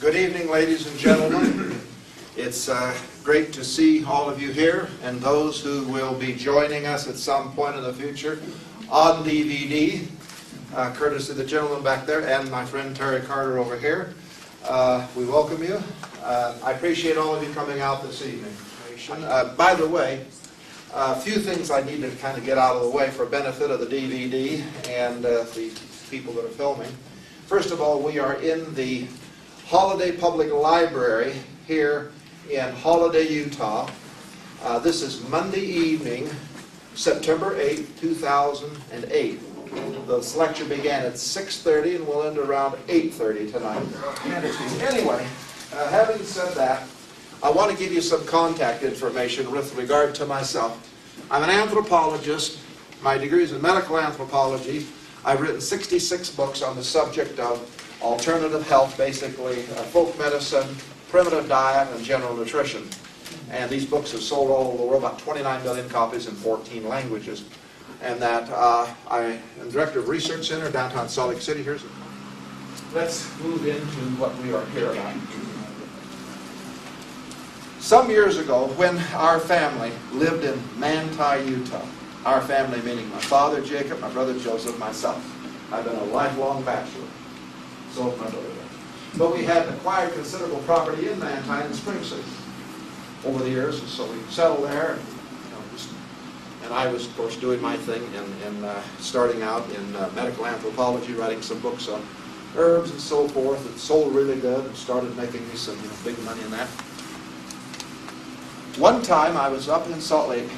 Good evening, ladies and gentlemen. It's great to see all of you here and those who will be joining us at some point in the future on DVD, courtesy of the gentleman back there and my friend Terry Carter over here. We welcome you. I appreciate all of you coming out this evening. By the way, a few things I need to kind of get out of the way for benefit of the DVD and the people that are filming. First of all, we are in the Holiday Public Library here in Holiday, Utah. This is Monday evening, September 8, 2008. The lecture began at 6:30 and will end around 8:30 tonight. Anyway, having said that, I want to give you some contact information with regard to myself. I'm an anthropologist. My degree is in medical anthropology. I've written 66 books on the subject of alternative health, basically folk medicine, primitive diet, and general nutrition. And these books have sold all over the world, about 29 million copies in 14 languages. And that I am director of Research Center, downtown Salt Lake City. Let's move into what we are here about. Some years ago, when our family lived in Manti, Utah, our family meaning my father Jacob, my brother Joseph, myself. I've been a lifelong bachelor. So my brother. But we had acquired considerable property in Manti and Spring City over the years, and so we settled there. And I was, of course, doing my thing in starting out in medical anthropology, writing some books on herbs and so forth. It sold really good and started making me some big money in that. One time I was up in Salt Lake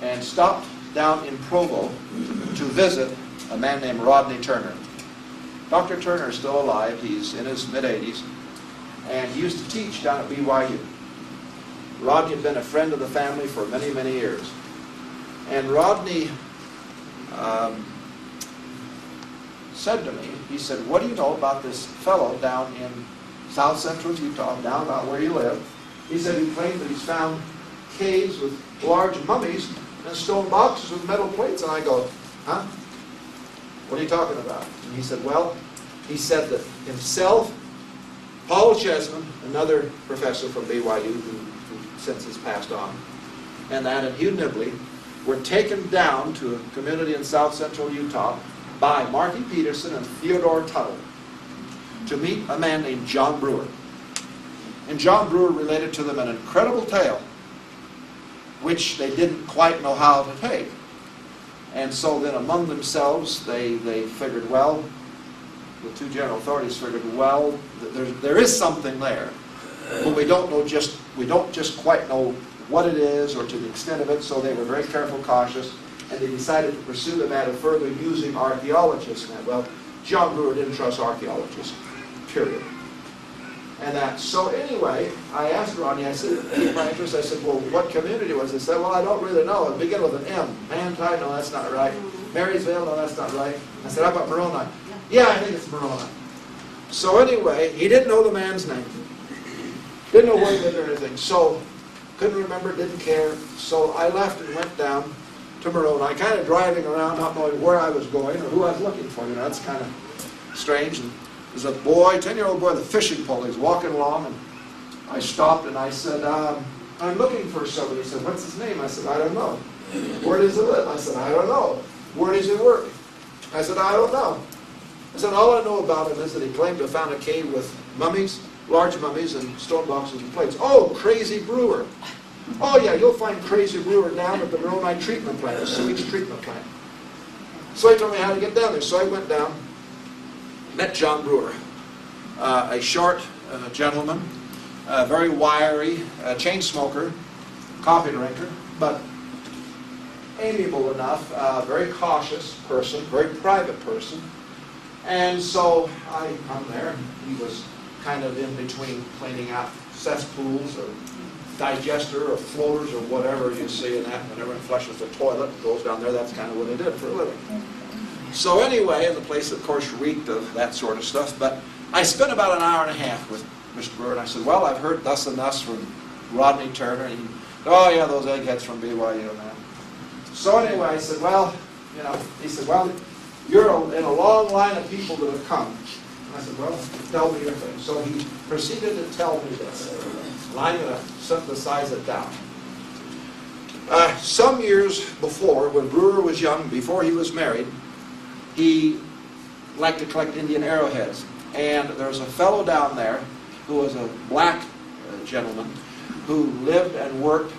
and stopped down in Provo to visit a man named Rodney Turner. Dr. Turner is still alive. He's in his mid-80s, and he used to teach down at BYU. Rodney had been a friend of the family for many, many years. And Rodney said to me, he said, "What do you know about this fellow down in south central Utah, down about where you live?" He said he claimed that he's found caves with large mummies and stone boxes with metal plates. And I go, "Huh? What are you talking about?" And he said, well, he said that himself, Paul Chesman, another professor from BYU who since has passed on, and that and Hugh Nibley were taken down to a community in south central Utah by Marty Peterson and Theodore Tuttle to meet a man named John Brewer. And John Brewer related to them an incredible tale which they didn't quite know how to take. And so then among themselves they figured, well, the two general authorities figured, well, there is something there, but we don't just quite know what it is or to the extent of it, so they were very careful, cautious, and they decided to pursue the matter further using archaeologists. And well, John Brewer didn't trust archaeologists, period. And that, so anyway, I asked Rodney, I said, my interest, I said, well, what community was it? He said, well, I don't really know. It began with an M. Manti, no, that's not right. Marysville, no, that's not right. I said, how about Moroni? Yeah, I think it's Moroni. So anyway, he didn't know the man's name. Didn't know where he lived or anything. So, couldn't remember, didn't care. So I left and went down to Moroni, kind of driving around, not knowing where I was going or who I was looking for. You know, that's kind of strange. And there's a boy, 10-year-old boy with a fishing pole. He's walking along, and I stopped and I said, I'm looking for somebody. He said, what's his name? I said, I don't know. Where does he live? I said, I don't know. Where does he work? I said, I don't know. I said, all I know about him is that he claimed to have found a cave with mummies, large mummies, and stone boxes and plates. Oh, Crazy Brewer. Oh, yeah, you'll find Crazy Brewer down at the Moroni treatment plant, the sewage treatment plant. So he told me how to get down there. So I went down. Met John Brewer, a short gentleman, very wiry, chain smoker, coffee drinker, but amiable enough, very cautious person, very private person. And so I come there, and he was kind of in between cleaning out cesspools or digester or floaters or whatever you see in that. Whenever it flushes the toilet, it goes down there, that's kind of what he did for a living. So anyway, and the place, of course, reeked of that sort of stuff. But I spent about an hour and a half with Mr. Brewer, and I said, well, I've heard thus and thus from Rodney Turner. And he, oh, yeah, those eggheads from BYU, man. So anyway, I said, well, you know, he said, well, you're in a long line of people that have come I said, well, tell me your thing. So he proceeded to tell me this. And I'm going to synthesize it down. Some years before, when Brewer was young, before he was married, he liked to collect Indian arrowheads. And there was a fellow down there who was a black gentleman who lived and worked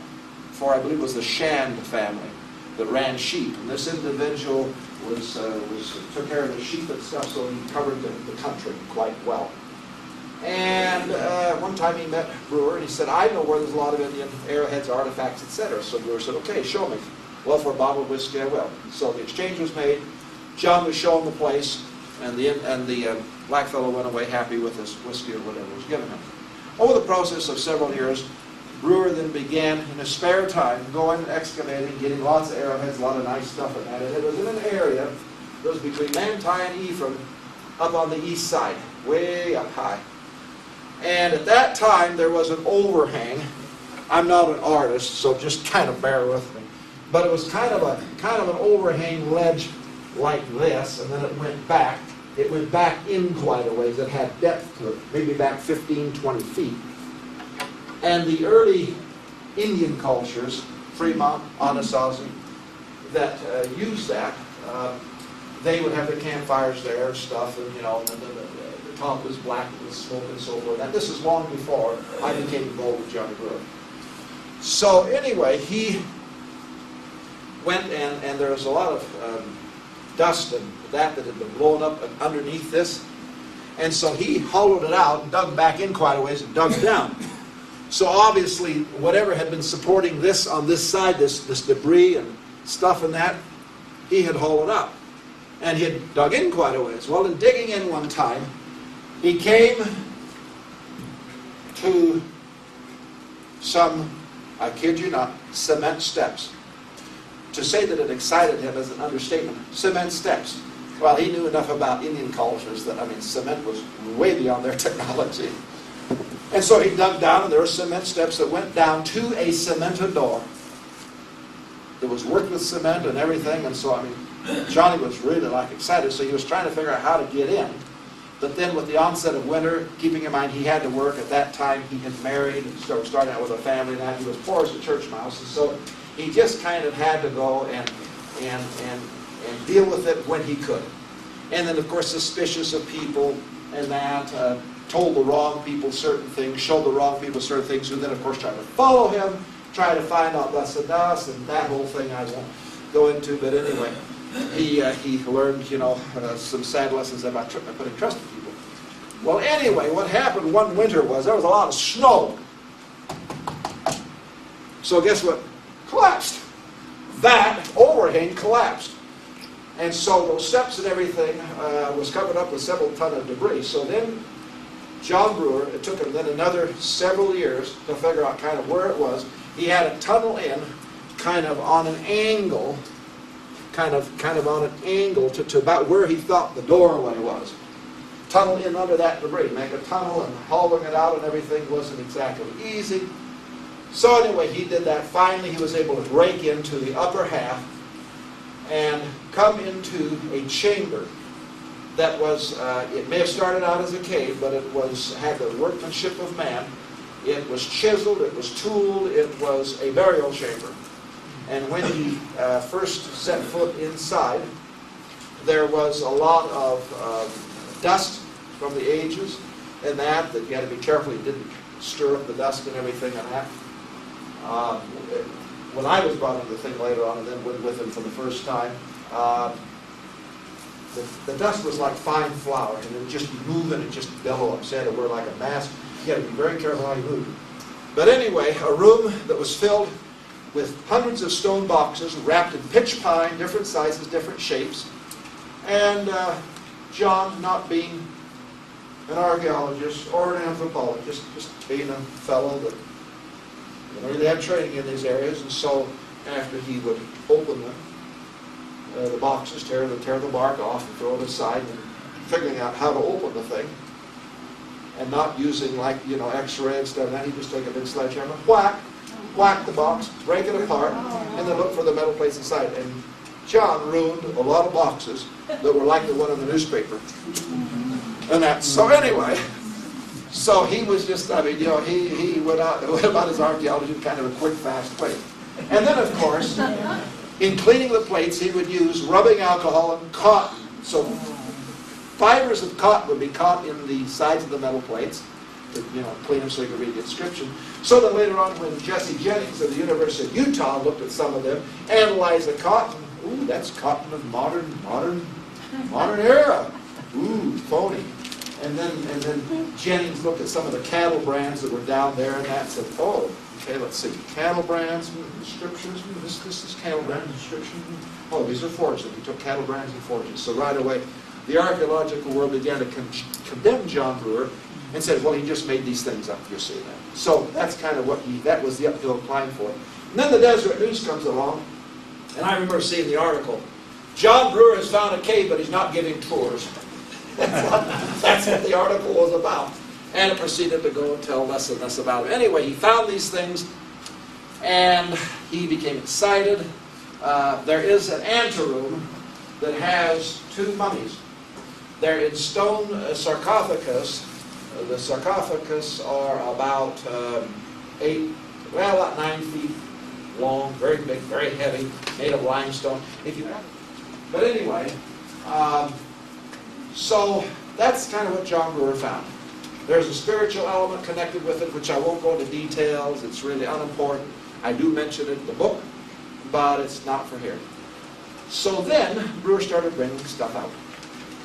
for, I believe it was the Shand family that ran sheep. And this individual took care of the sheep and stuff, so he covered the country quite well. And one time he met Brewer, and he said, I know where there's a lot of Indian arrowheads, artifacts, etc. So Brewer said, okay, show me. Well, for a bottle of whiskey, I will. So the exchange was made. John was shown the place, and the black fellow went away happy with his whiskey or whatever was given him. Over the process of several years, Brewer then began, in his spare time, going and excavating, getting lots of arrowheads, a lot of nice stuff in that. And it was in an area that was between Manti and Ephraim, up on the east side, way up high. And at that time, there was an overhang. I'm not an artist, so just kind of bear with me. But it was kind of an overhang ledge like this, and then it went back. It went back in quite a ways. It had depth to it, maybe back 15, 20 feet. And the early Indian cultures, Fremont, Anasazi, that used that, they would have their campfires there and stuff, and the top was black with smoke and so forth. And this is long before I became involved with John Brewer. So anyway, he went and there was a lot of dust and that had been blown up underneath this. And so he hollowed it out and dug back in quite a ways and dug down. So obviously, whatever had been supporting this on this side, this debris and stuff and that, he had hollowed up. And he had dug in quite a ways. Well, in digging in one time, he came to some, I kid you not, cement steps. To say that it excited him is an understatement. Cement steps. Well, he knew enough about Indian cultures that, cement was way beyond their technology. And so he dug down, and there were cement steps that went down to a cemented door. It was worked with cement and everything, and so, Johnny was really, excited, so he was trying to figure out how to get in. But then with the onset of winter, keeping in mind he had to work at that time, he had married, and started out with a family, and that he was poor as a church mouse, and so he just kind of had to go and deal with it when he could. And then, of course, suspicious of people and that, told the wrong people certain things, showed the wrong people certain things, who then, of course, tried to follow him, try to find out less and us, and that whole thing I won't go into. But anyway, he learned, some sad lessons about putting trust in people. Well, anyway, what happened one winter was there was a lot of snow. So guess what? Collapsed. That overhang collapsed. And so those steps and everything was covered up with several ton of debris. So then John Brewer, it took him then another several years to figure out kind of where it was. He had to tunnel in kind of on an angle, kind of on an angle to about where he thought the doorway was. Tunnel in under that debris, make a tunnel, and hauling it out and everything wasn't exactly easy. So anyway, he did that. Finally, he was able to break into the upper half and come into a chamber that was, it may have started out as a cave, but it had the workmanship of man. It was chiseled, it was tooled, it was a burial chamber. And when he first set foot inside, there was a lot of dust from the ages and that you had to be careful you didn't stir up the dust and everything and that. When I was brought into the thing later on and then went with him for the first time, the dust was like fine flour, and it would just move and it just bellow up. So you had to wear like a mask. You had to be very careful how you moved. But anyway, a room that was filled with hundreds of stone boxes wrapped in pitch pine, different sizes, different shapes. And John, not being an archaeologist or an anthropologist, just being a fellow that really had training in these areas, and so after he would open them, the boxes, tear the bark off and throw it aside, and figuring out how to open the thing, and not using X-ray and stuff. Then he'd just take a big sledgehammer, whack the box, break it apart, and then look for the metal plates inside. And John ruined a lot of boxes that were like the one in the newspaper. And that, so anyway, so he was just, I mean, you know, he went about his archaeology in kind of a quick, fast way. And then, of course, in cleaning the plates, he would use rubbing alcohol and cotton. So fibers of cotton would be caught in the sides of the metal plates to, you know, clean them so you could read the inscription. So that later on, when Jesse Jennings of the University of Utah looked at some of them, analyzed the cotton, ooh, that's cotton of modern era. Ooh, phony. And then Jennings looked at some of the cattle brands that were down there, and that said, oh, okay, let's see, cattle brands, inscriptions, this is cattle brands, inscription. Oh, these are forges. He took cattle brands and forges. So right away, the archaeological world began to condemn John Brewer and said, well, he just made these things up, you see that. So that's kind of what that was the uphill climb for. And then the Deseret News comes along, and I remember seeing the article, John Brewer has found a cave, but he's not giving tours. That's what the article was about. And it proceeded to go and tell less and less about it. Anyway, he found these things, and he became excited. There is an anteroom that has two mummies. They're in stone sarcophagus. The sarcophagus are about about 9 feet long, very big, very heavy, made of limestone. But anyway, so that's kind of what John Brewer found. There's a spiritual element connected with it, which I won't go into details. It's really unimportant. I do mention it in the book, but it's not for here. So then, Brewer started bringing stuff out.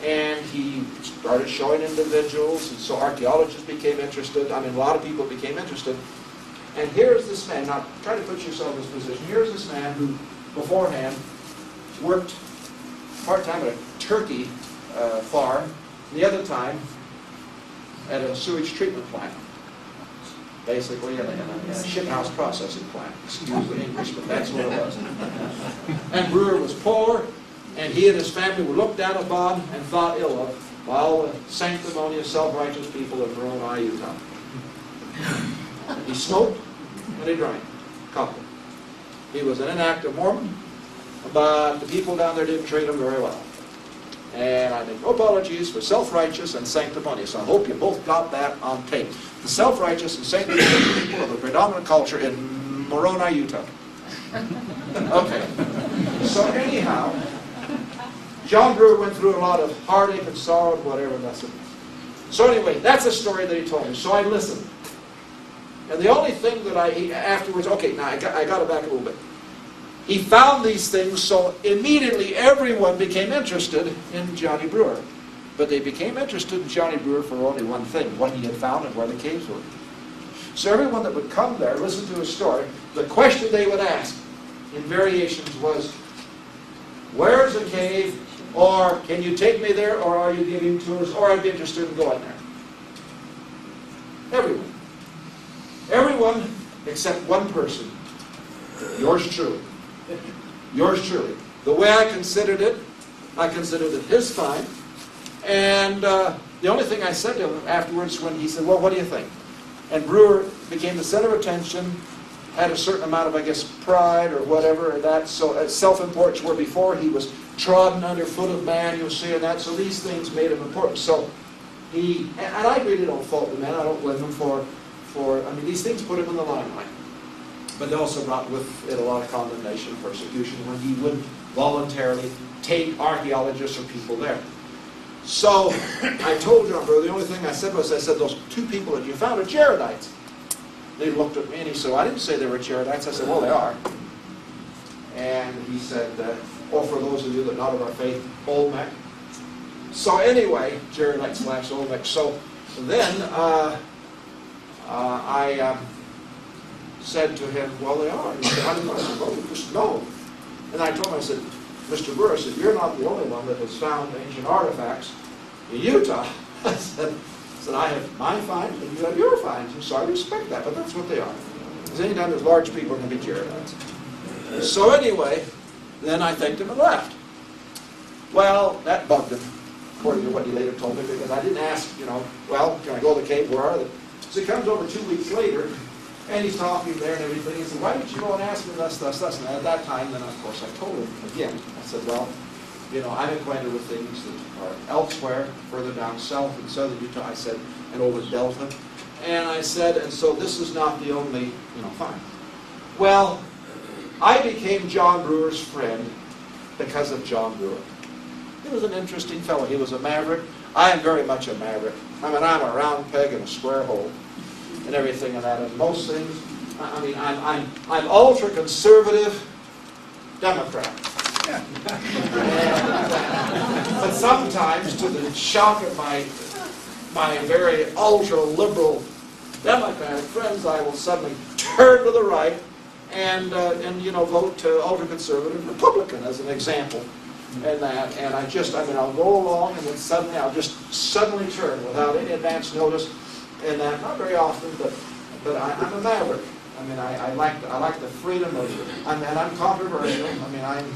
And he started showing individuals, and so archaeologists became interested. I mean, a lot of people became interested. And here's this man. Now, try to put yourself in this position. Here's this man who, beforehand, worked part-time at a turkey farm, the other time at a sewage treatment plant, basically in a shithouse processing plant. Excuse the English, but that's what it was. And Brewer was poor, and he and his family were looked down upon and thought ill of by all the sanctimonious, self-righteous people of Moroni, Utah. He smoked and he drank coffee. He was an inactive Mormon, but the people down there didn't treat him very well. And I make no apologies for self-righteous and sanctimonious. I hope you both got that on tape. The self-righteous and sanctimonious people of the predominant culture in Moroni, Utah. Okay. So anyhow, John Brewer went through a lot of heartache and sorrow and whatever that's it. So anyway, that's a story that he told me. So I listened. And the only thing that afterwards, okay, now I got it back a little bit. He found these things, so immediately everyone became interested in Johnny Brewer. But they became interested in Johnny Brewer for only one thing, what he had found and where the caves were. So everyone that would come there, listen to his story, the question they would ask in variations was, where's the cave? Or can you take me there? Or are you giving tours? Or I'd be interested in going there. Everyone. Everyone except one person. Yours truly. Yours truly. The way I considered it his find. And the only thing I said to him afterwards when he said, well, what do you think? And Brewer became the center of attention, had a certain amount of, I guess, pride or whatever, or that. So self-importance, where before he was trodden underfoot of man, you'll see, and that. So these things made him important. So and I really don't fault the man. I don't blame him for, I mean, these things put him in the limelight. But they also brought with it a lot of condemnation and persecution when he wouldn't voluntarily take archaeologists or people there. So I told John Brewer, the only thing I said was, those two people that you found are Jaredites. They looked at me and he said, well, I didn't say they were Jaredites. I said, well, they are. And he said, or for those of you that are not of our faith, Olmec. So anyway, Jaredite / Olmec. So then I said to him, well, they are. He said, how do you know? I said, well, we just know. And I told him, I said, Mr. Brewer, I said, you're not the only one that has found ancient artifacts in Utah. I said, I have my finds and you have your finds. And so I respect that, but that's what they are. Because anytime there's large people, are going to be Jaredites. So anyway, then I thanked him and left. Well, that bugged him, according to what he later told me, because I didn't ask, well, can I go to the cave? Where are they? So he comes over 2 weeks later, and he's talking there and everything. He said, why didn't you go and ask me this? And at that time, then, of course, I told him again. I said, well, you know, I'm acquainted with things that are elsewhere, further down south in southern Utah, I said, and over Delta. And I said, and so this is not the only, you know, find. Well, I became John Brewer's friend because of John Brewer. He was an interesting fellow. He was a maverick. I am very much a maverick. I mean, I'm a round peg in a square hole and everything and that. And most things, I mean, I'm ultra-conservative Democrat. But sometimes, to the shock of my very ultra-liberal Democratic friends, I will suddenly turn to the right and you know, vote ultra-conservative Republican as an example. And that, and I'll go along, and then suddenly I'll just suddenly turn without any advance notice, and that, not very often, but I'm a maverick. I mean, I like the freedom of, and I'm controversial. I mean,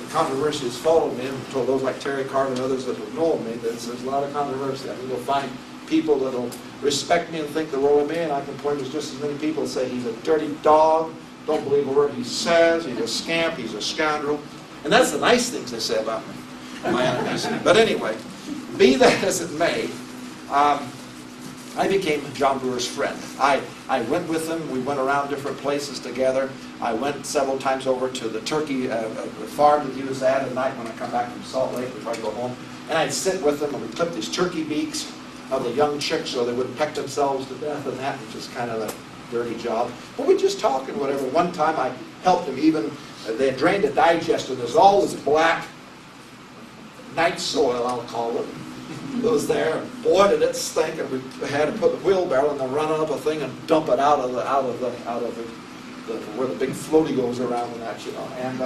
the controversy has followed me. I've told those like Terry Carter and others that have known me, there's a lot of controversy. I mean, you'll find people that'll respect me and think the world of me, and I can point to just as many people that say he's a dirty dog, don't believe a word he says, he's a scamp, he's a scoundrel. And that's the nice things they say about me, my enemies. But anyway, be that as it may, I became John Brewer's friend. I went with him. We went around different places together. I went several times over to the turkey farm that he was at night when I come back from Salt Lake before I go home. And I'd sit with him, and we'd clip these turkey beaks of the young chicks so they wouldn't peck themselves to death and that, which is kind of a dirty job. But we'd just talk and whatever. One time I helped him even. They had drained a digester. There's all this black night soil, I'll call it. It was there. And boy, did it stink! And we had to put the wheelbarrow and then run up a thing and dump it out of where the big floaty goes around and that, you know. And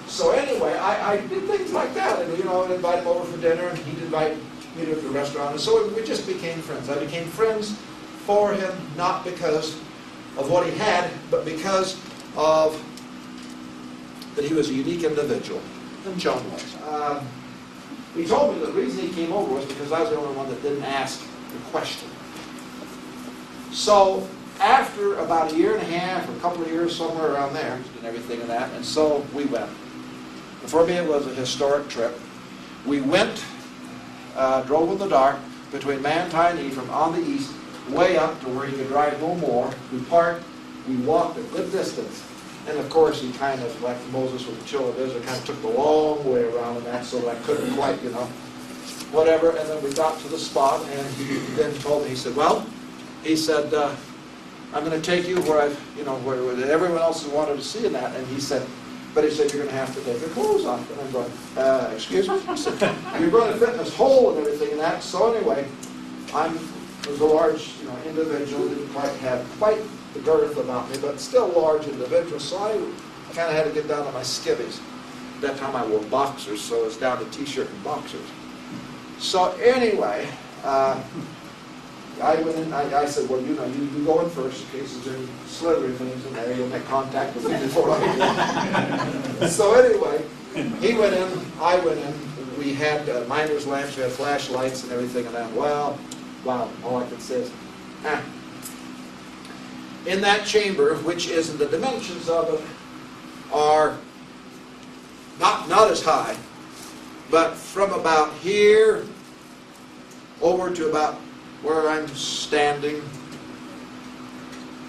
so anyway, I did things like that, and you know, I'd invite him over for dinner, and he'd invite me to the restaurant, and so we just became friends. I became friends for him, not because of what he had, but because of that he was a unique individual, and John was. He told me the reason he came over was because I was the only one that didn't ask the question. So after about a year and a half, or a couple of years, somewhere around there, and everything and that, and so we went. And for me, it was a historic trip. We went, drove in the dark, between Manti and Ephraim on the east, way up to where you could drive no more. We parked, we walked a good distance. And of course, he kind of, like Moses with the children of Israel, kind of took the long way around and that, so that I couldn't quite, you know, whatever. And then we got to the spot, and he then told me, he said, well, he said, I'm going to take you where I've, you know, where everyone else has wanted to see in that. And he said, but he said, you're going to have to take your clothes off. And I'm going, excuse me? He said, you're going to fit in this hole and everything and that. So anyway, I was a large, you know, individual, didn't quite have quite the girth about me, but still large individual, so I kind of had to get down to my skivvies. At that time I wore boxers, so it was down to t-shirt and boxers. So anyway, I went in, I said, well, you know, you go in first in case there's any slithery things in there, you'll make contact with me before I go. So anyway, he went in, I went in, we had miner's lamps, we had flashlights and everything, and that, well, wow, all I can say is, in that chamber, which is the dimensions of it are not as high, but from about here over to about where I'm standing,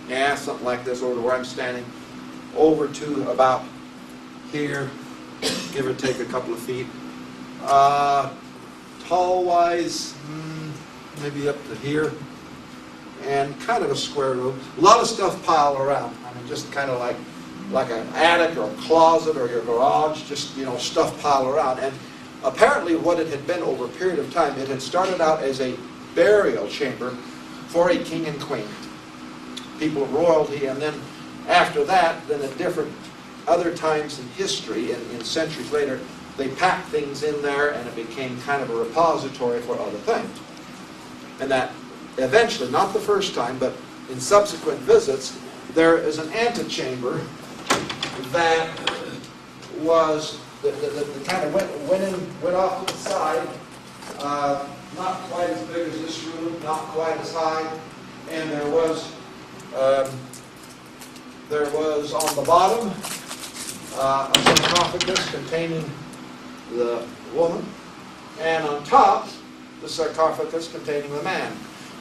yeah, something like this, over to where I'm standing, over to about here, give or take a couple of feet. Tall-wise, maybe up to here. And kind of a square room. A lot of stuff piled around. I mean, just kind of like an attic or a closet or your garage, just, you know, stuff piled around. And apparently what it had been over a period of time, it had started out as a burial chamber for a king and queen, people of royalty, and then after that, then at different other times in history, in centuries later, they packed things in there and it became kind of a repository for other things. And that eventually, not the first time, but in subsequent visits, there is an antechamber that was, that kind of went off to the side, not quite as big as this room, not quite as high, and there was on the bottom a sarcophagus containing the woman, and on top, the sarcophagus containing the man.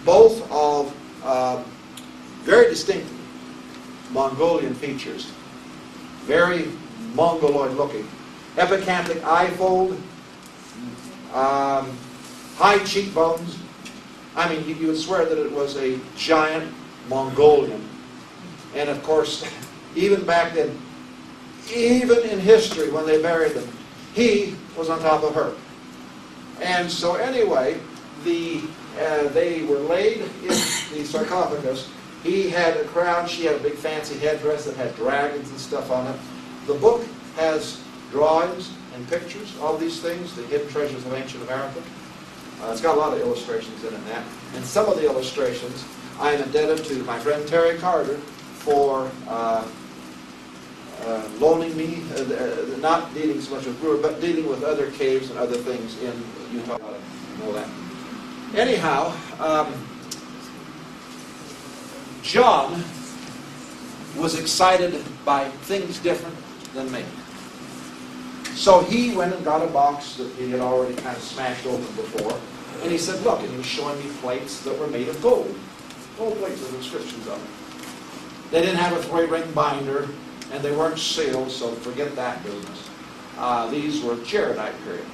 Both of very distinct Mongolian features, very Mongoloid looking. Epicanthic eye fold, high cheekbones. I mean, you would swear that it was a giant Mongolian. And of course, even back then, even in history when they buried them, he was on top of her. And so anyway, they were laid in the sarcophagus. He had a crown, she had a big fancy headdress that had dragons and stuff on it. The book has drawings and pictures of these things, the hidden treasures of ancient America. It's got a lot of illustrations in it, that. And some of the illustrations I am indebted to my friend Terry Carter for loaning me, not dealing so much with Brewer, but dealing with other caves and other things in Utah. I know that. Anyhow, John was excited by things different than me. So he went and got a box that he had already kind of smashed open before, and he said, look, and he was showing me plates that were made of gold. Gold plates with inscriptions on them. They didn't have a 3-ring binder, and they weren't sealed, so forget that business. These were Jaredite period.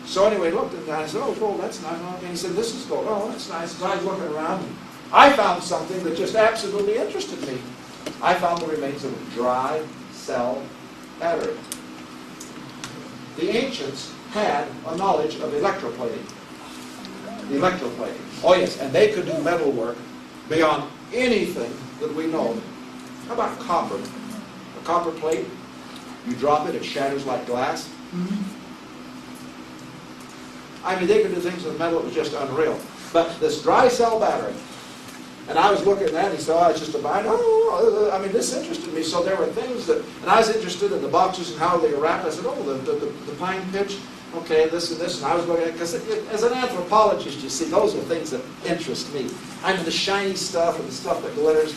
So anyway, he looked at that and I said, oh, gold, that's nice. And he said, this is gold. Oh, that's nice. So I was looking around, and I found something that just absolutely interested me. I found the remains of a dry cell battery. The ancients had a knowledge of electroplating. Electroplating. Oh yes, and they could do metal work beyond anything that we know. How about copper? A copper plate, you drop it, it shatters like glass. I mean, they could do things with metal that was just unreal. But this dry cell battery, and I was looking at that, and he said, oh, it's just a binder. Oh, I mean, this interested me. So there were things that, and I was interested in the boxes and how they were wrapped. I said, oh, the pine pitch, okay, this and this. And I was looking at it, because as an anthropologist, you see, those are things that interest me. I mean, the shiny stuff and the stuff that glitters,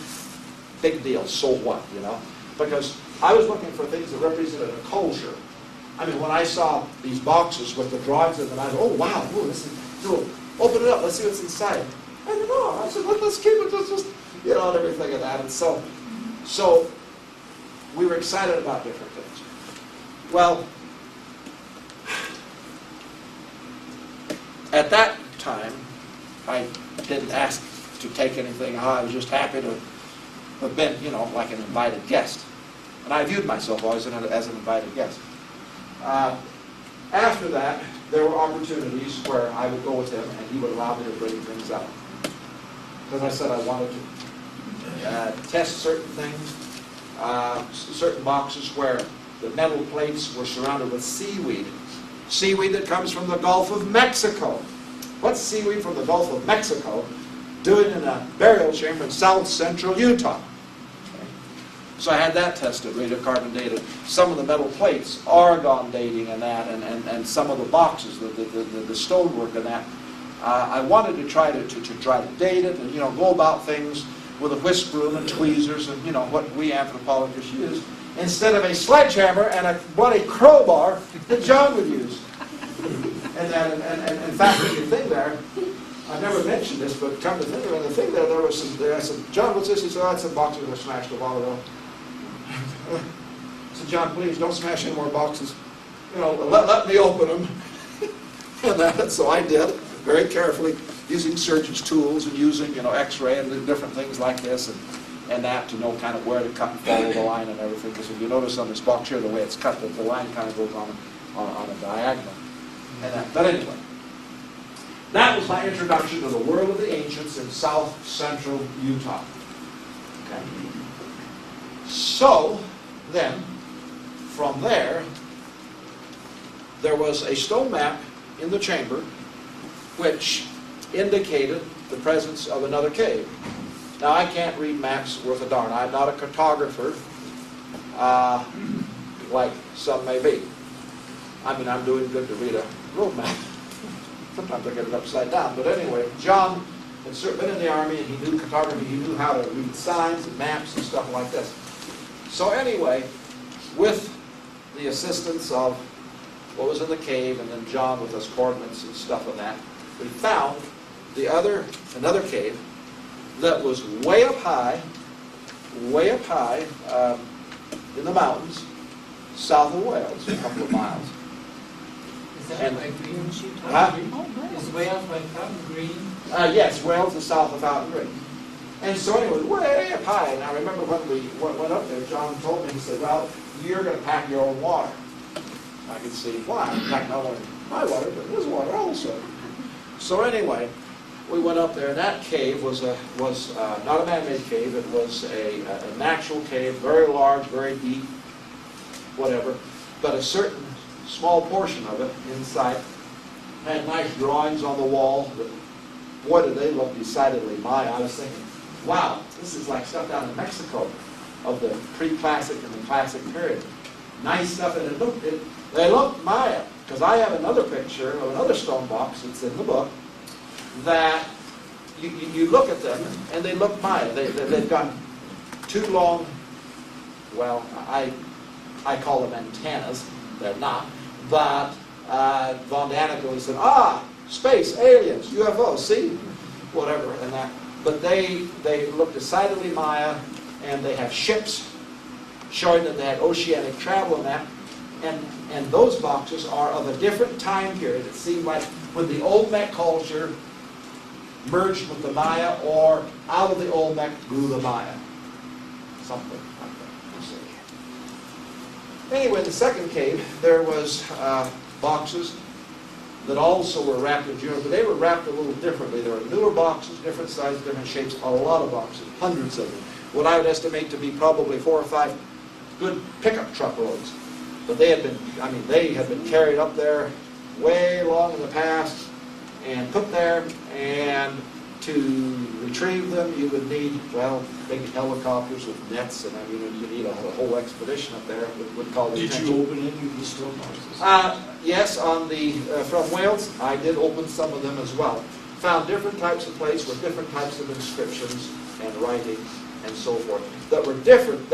big deal, so what, you know? Because I was looking for things that represented a culture. I mean, when I saw these boxes with the drawings in them, I said, oh, wow, ooh, this is cool. Open it up, let's see what's inside. I don't know. I said, let's keep it, let's just, you know, and everything of that. And so we were excited about different things. Well, at that time, I didn't ask to take anything. I was just happy to have been, you know, like an invited guest. And I viewed myself always as an invited guest. After that, there were opportunities where I would go with him and he would allow me to bring things out. Because I said I wanted to test certain things, certain boxes where the metal plates were surrounded with seaweed. Seaweed that comes from the Gulf of Mexico. What's seaweed from the Gulf of Mexico doing in a burial chamber in south central Utah? So I had that tested, radiocarbon dated. Some of the metal plates, argon dating and that, and some of the boxes, the stonework and that. I wanted to try to date it and, you know, go about things with a whisk broom and tweezers and, you know, what we anthropologists use, instead of a sledgehammer and a bloody crowbar that John would use. And in fact, the thing there, I never mentioned this, but come to think of it, the thing there was some, I said, John, what's this? He said, oh, that's a box that I smashed a while ago. I said, John, please don't smash any more boxes. You know, let me open them. And so I did, very carefully, using surgeon's tools and using, you know, X-ray and different things like this and that to know kind of where to cut and follow the line and everything. Because if you notice on this box here, the way it's cut, the line kind of goes on a diagonal. And that. But anyway, that was my introduction to the world of the ancients in south central Utah. Okay. So then, from there was a stone map in the chamber which indicated the presence of another cave. Now, I can't read maps worth a darn. I'm not a cartographer like some may be. I mean, I'm doing good to read a road map. Sometimes I get it upside down. But anyway, John had been in the Army, and he knew cartography. He knew how to read signs and maps and stuff like this. So anyway, with the assistance of what was in the cave, and then John with us coordinates and stuff on that. We found another cave that was way up high in the mountains, south of Wales, a couple of miles. Is that And- by Green? Huh? Is Wales by Fountain Green? Yes, Wales is south of Fountain Green. And so anyway, way up high. And I remember when we went up there, John told me, he said, well, you're going to pack your own water. I could see why. In fact, not only my water, but his water also. So anyway, we went up there, and that cave was not a man-made cave. It was a natural cave, very large, very deep, whatever. But a certain small portion of it inside had nice drawings on the wall. That, boy, did they look decidedly Maya. I was thinking, wow, this is like stuff down in Mexico of the pre-classic and the classic period. Nice stuff, and they looked Maya. Because I have another picture of another stone box that's in the book that you look at them and they look Maya. They've got two long, well, I call them antennas. They're not. But Von Daniken said, space, aliens, UFOs, see? Whatever, and that. But they look decidedly Maya, and they have ships showing that they had oceanic travel and that. And those boxes are of a different time period. It seemed like when the Olmec culture merged with the Maya, or out of the Olmec grew the Maya. Something like that. Anyway, in the second cave, there was boxes that also were wrapped in jewelry, but they were wrapped a little differently. There were newer boxes, different sizes, different shapes, a lot of boxes, hundreds of them. What I would estimate to be probably 4 or 5 good pickup truck loads. But they had been carried up there way long in the past and put there, and to retrieve them you would need, well, big helicopters with nets, and you need a whole expedition up there. It would call the Did attention. you open any of these stone boxes? Yes, on the from Wales, I did open some of them as well. Found different types of plates with different types of inscriptions and writing and so forth that were different,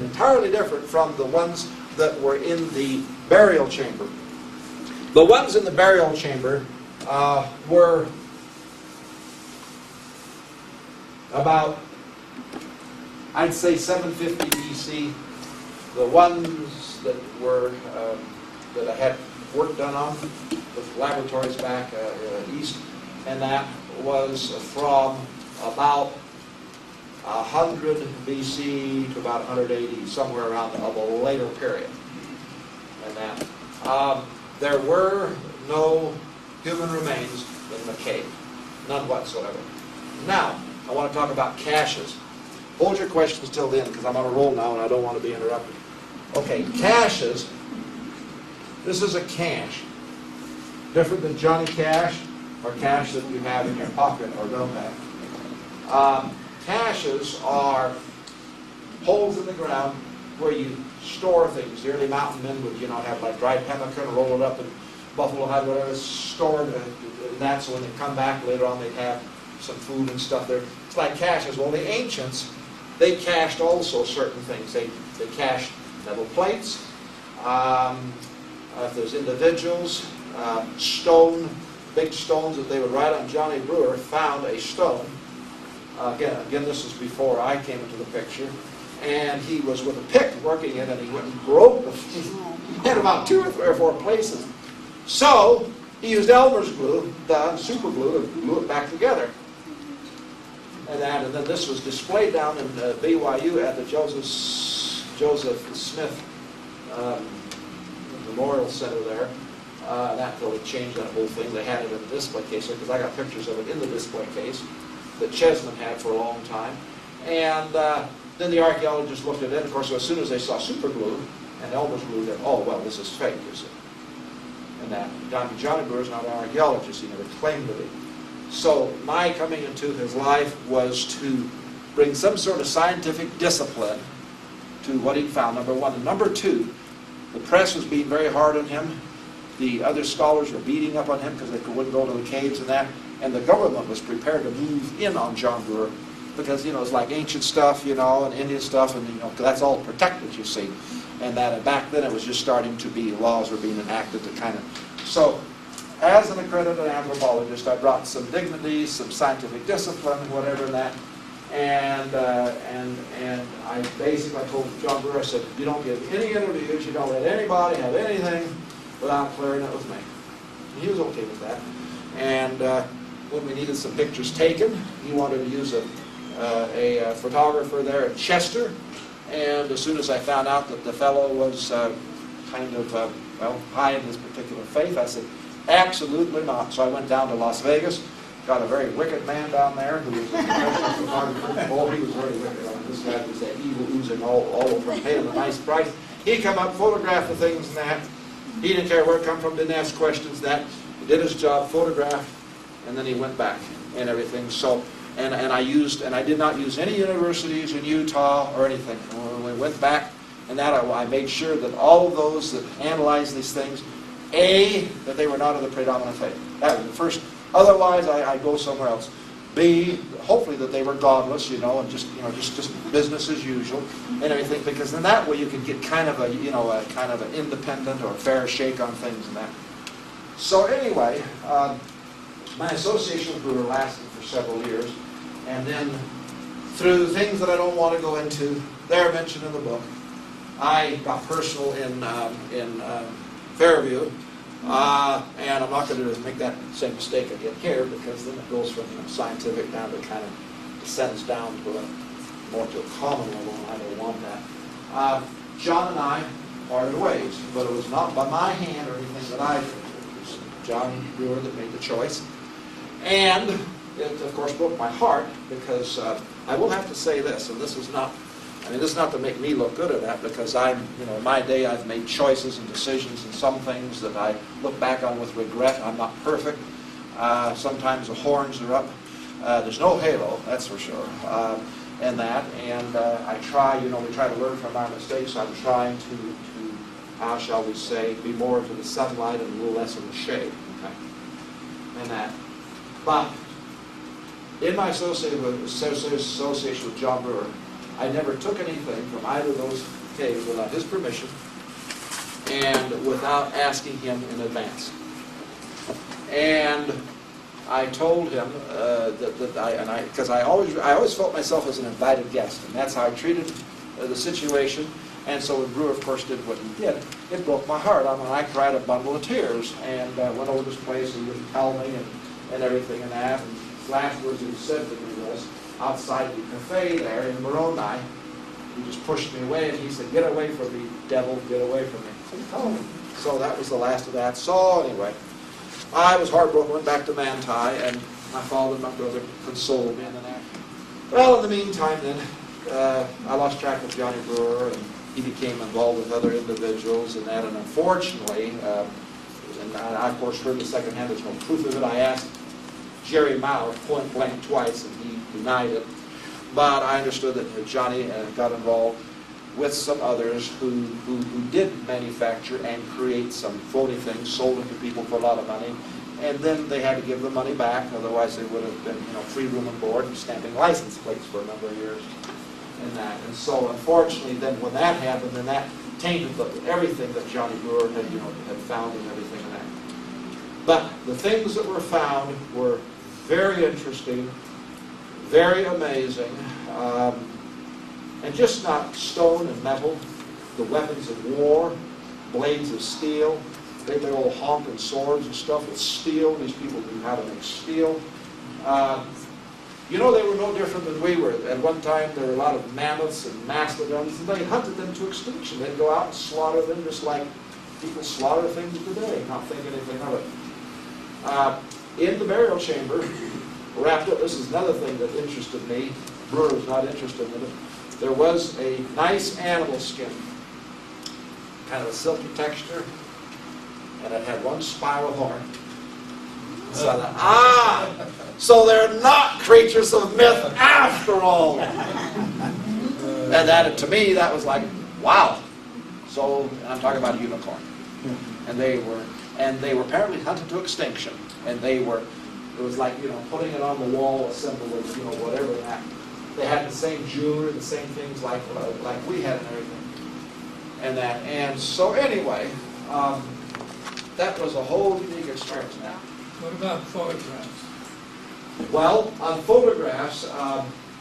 entirely different from the ones that were in the burial chamber. The ones in the burial chamber were about, I'd say, 750 BC. The ones that were that I had work done on with laboratories back east, and that was from about 100 BC to about 180, somewhere around of a later period. And that there were no human remains in the cave, none whatsoever. Now, I want to talk about caches. Hold your questions till then, because I'm on a roll now and I don't want to be interrupted. Okay, caches. This is a cache. Different than Johnny Cash or cash that you have in your pocket or don't have. Caches are holes in the ground where you store things. The early mountain men would, have like dried pemmican, roll it up in buffalo hide, whatever, stored in that, so when they come back later on they'd have some food and stuff there. It's like caches. Well, the ancients, they cached also certain things. They cached metal plates. If there's individuals, big stones that they would write on. John Brewer found a stone. Again, this is before I came into the picture, and he was with a pick working it, and he went and broke he had about 2 or 3 or 4 places. So he used Elmer's glue, the super glue, and glue it back together. And then this was displayed down in BYU at the Joseph Smith Memorial Center there. That really changed that whole thing. They had it in the display case because I got pictures of it in the display case that Chesman had for a long time. And then the archaeologists looked at it. Of course, as soon as they saw super glue and Elmer's glue, they oh, well, this is fake, you see. And that Johnny Brewer is not an archaeologist. He never claimed to be. So my coming into his life was to bring some sort of scientific discipline to what he'd found, number one. And number two, the press was being very hard on him. The other scholars were beating up on him because they wouldn't go to the caves and that. And the government was prepared to move in on John Brewer because, it's like ancient stuff, and Indian stuff, and, that's all protected, you see. And that back then it was just starting to be, laws were being enacted to kind of, so as an accredited anthropologist, I brought some dignity, some scientific discipline, whatever that, and I basically told John Brewer, I said, you don't give any interviews, you don't let anybody have anything without clearing it with me. And he was okay with that. And when we needed some pictures taken, he wanted to use a photographer there at Chester. And as soon as I found out that the fellow was kind of, high in his particular faith, I said, absolutely not. So I went down to Las Vegas, got a very wicked man down there who was a professional photographer. Oh, he was very wicked. This guy was that evil oozing all over him, paid him a nice price. He come up, photographed the things and that. He didn't care where it come from, didn't ask questions, that. He did his job, photographed, and then he went back and everything. So, and I did not use any universities in Utah or anything. When we went back and that, I made sure that all of those that analyzed these things, A, that they were not of the predominant faith. That was the first. Otherwise, I go somewhere else. B, hopefully that they were godless, and just business as usual and everything, because in that way you can get kind of a kind of an independent or fair shake on things and that. So anyway, my association with Brewer lasted for several years, and then through things that I don't want to go into, they're mentioned in the book. I got personal in Fairview. And I'm not going to make that same mistake again here, because then it goes from scientific down to kind of descends down to more to a common level, and I don't want that. John and I parted ways, but it was not by my hand or anything that I did. It was John Brewer that made the choice. And it, of course, broke my heart, because I will have to say this, and this is not to make me look good at that, because in my day I've made choices and decisions and some things that I look back on with regret. I'm not perfect. Sometimes the horns are up. There's no halo, that's for sure. And I try, we try to learn from our mistakes. I'm trying to how shall we say, be more to the sunlight and a little less in the shade. Okay? And that. But in my association with John Brewer, I never took anything from either of those caves without his permission and without asking him in advance. And I told him because I always felt myself as an invited guest, and that's how I treated the situation. And so when Brewer, of course, did what he did, it broke my heart. I cried a bundle of tears, and went over this place, and he would tell me and everything and that. And last words he said to me was, outside the cafe there in Moroni, he just pushed me away, and he said, "Get away from me, devil, get away from me." So that was the last of that. So anyway, I was heartbroken, went back to Manti, and my father and my brother consoled me. Well, in the meantime then, I lost track of Johnny Brewer, and he became involved with other individuals and that, and unfortunately, and I of course heard the second hand, there's no proof of it. I asked Jerry Maurer point blank twice, and he denied it. But I understood that Johnny got involved with some others who did manufacture and create some phony things, sold them to people for a lot of money, and then they had to give the money back, otherwise they would have been, free room and board and stamping license plates for a number of years. And so unfortunately then when that happened, then that tainted everything that Johnny Brewer had, had found and everything in that. But the things that were found were very interesting, very amazing, and just not stone and metal, the weapons of war, blades of steel, big old honking swords and stuff with steel. These people knew how to make steel. They were no different than we were. At one time, there were a lot of mammoths and mastodons, and they hunted them to extinction. They'd go out and slaughter them just like people slaughter things today, not thinking anything of it. In the burial chamber, wrapped up, this is another thing that interested me. Brewer was not interested in it. There was a nice animal skin, kind of a silky texture, and it had one spiral horn. So I thought, so they're not creatures of myth after all. And that, to me, that was like, wow. So I'm talking about a unicorn, and they were apparently hunted to extinction, and it was like putting it on the wall, a symbol of whatever that. same jewelry, the same things like we had and everything. And so anyway, that was a whole unique experience now. What about photographs? Well, on photographs,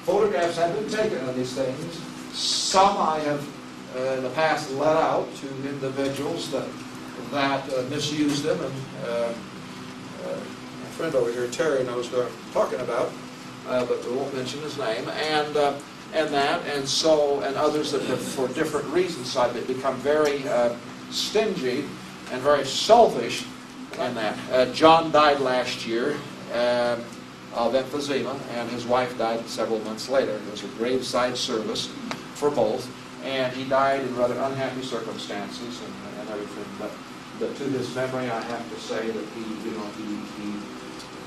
photographs have been taken of these things. Some I have in the past let out to individuals that misused them, and my friend over here, Terry, knows what I'm talking about, but we won't mention his name, and others that have, for different reasons, so I've become very stingy and very selfish in that. John died last year of emphysema, and his wife died several months later. There was a graveside service for both, and he died in rather unhappy circumstances and everything. But to his memory, I have to say that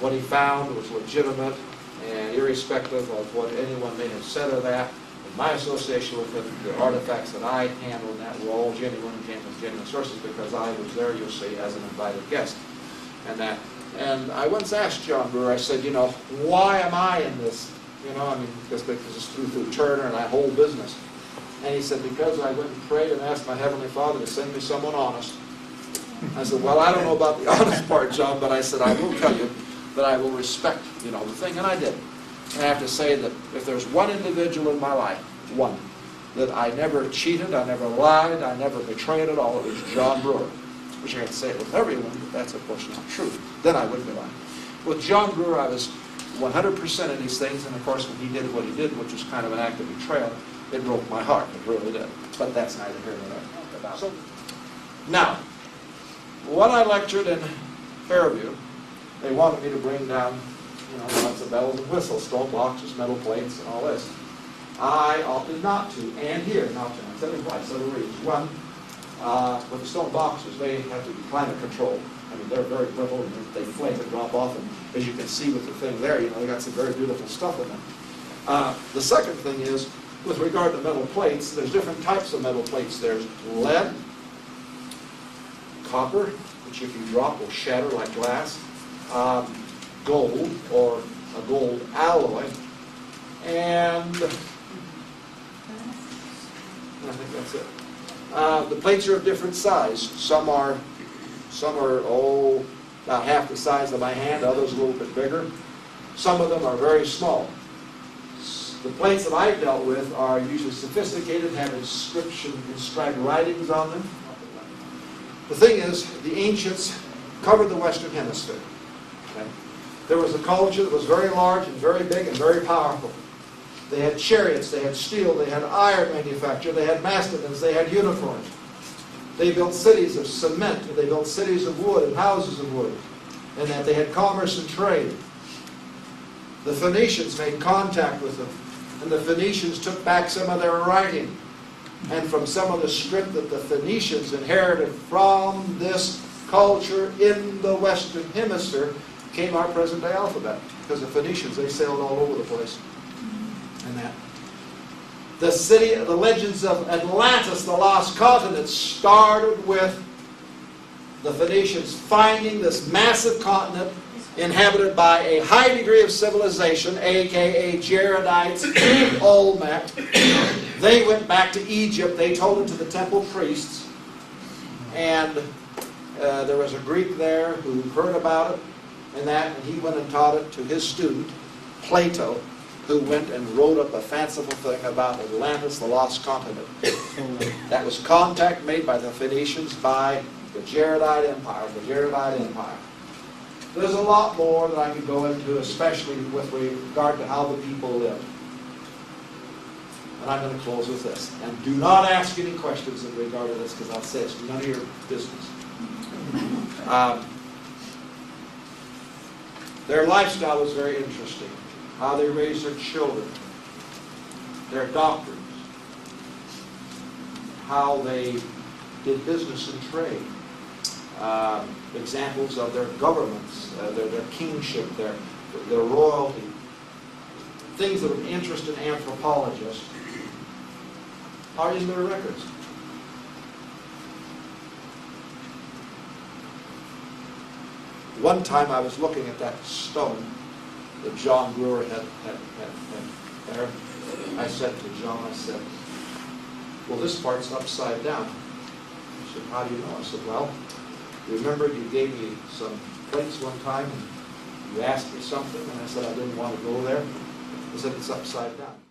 what he found was legitimate, and irrespective of what anyone may have said of that, in my association with him, the artifacts that I handled that were all genuine and came from genuine sources because I was there, you'll see, as an invited guest. And I once asked John Brewer, I said, why am I in this? Because it's through Turner and that whole business. And he said, because I went and prayed and asked my Heavenly Father to send me someone honest. I said, well, I don't know about the honest part, John, but I said, I will tell you that I will respect, the thing, and I did. And I have to say that if there's one individual in my life, one, that I never cheated, I never lied, I never betrayed at all, it was John Brewer. Which I can't say it with everyone, but that's of course not true. Then I wouldn't be lying. With John Brewer, I was 100% of these things, and of course when he did what he did, which was kind of an act of betrayal, it broke my heart, it really did. But that's neither here nor there about. So, now, when I lectured in Fairview, they wanted me to bring down, lots of bells and whistles, stone boxes, metal plates, and all this. I opted not to, and here not to. I'll tell you why, several reasons. One, with the stone boxes, they have to be climate controlled. They're very brittle, and they flake and drop off, and as you can see with the thing there, they got some very beautiful stuff in them. The second thing is, with regard to metal plates, there's different types of metal plates. There's lead, copper, which if you drop will shatter like glass, gold, or a gold alloy, and I think that's it. The plates are of different size. Some are about half the size of my hand, others a little bit bigger. Some of them are very small. The plates that I've dealt with are usually sophisticated, have inscribed writings on them. The thing is, the ancients covered the Western Hemisphere. Okay? There was a culture that was very large and very big and very powerful. They had chariots, they had steel, they had iron manufacture, they had mastodons, they had uniforms. They built cities of cement, they built cities of wood and houses of wood, and that they had commerce and trade. The Phoenicians made contact with them, and the Phoenicians took back some of their writing. And from some of the script that the Phoenicians inherited from this culture in the Western Hemisphere came our present-day alphabet. Because the Phoenicians, they sailed all over the place. And that. The legends of Atlantis, the lost continent, started with the Phoenicians finding this massive continent inhabited by a high degree of civilization, a.k.a. Jaredites, Olmec. They went back to Egypt. They told it to the temple priests. And there was a Greek there who heard about it, and he went and taught it to his student, Plato, who went and wrote up a fanciful thing about Atlantis, the lost continent. That was contact made by the Phoenicians by the Jaredite Empire, There's a lot more that I could go into, especially with regard to how the people lived. And I'm going to close with this. And do not ask any questions in regard to this, because I'll say it's none of your business. Their lifestyle was very interesting. How they raised their children, their doctrines, how they did business and trade, examples of their governments, their kingship, their royalty, things that would interest an anthropologist are in their records. One time I was looking at that stone that John Brewer had there. I I said to John, I said, well, this part's upside down. He said, how do you know? I said, well, remember you gave me some plates one time and you asked me something and I said I didn't want to go there? He said, it's upside down.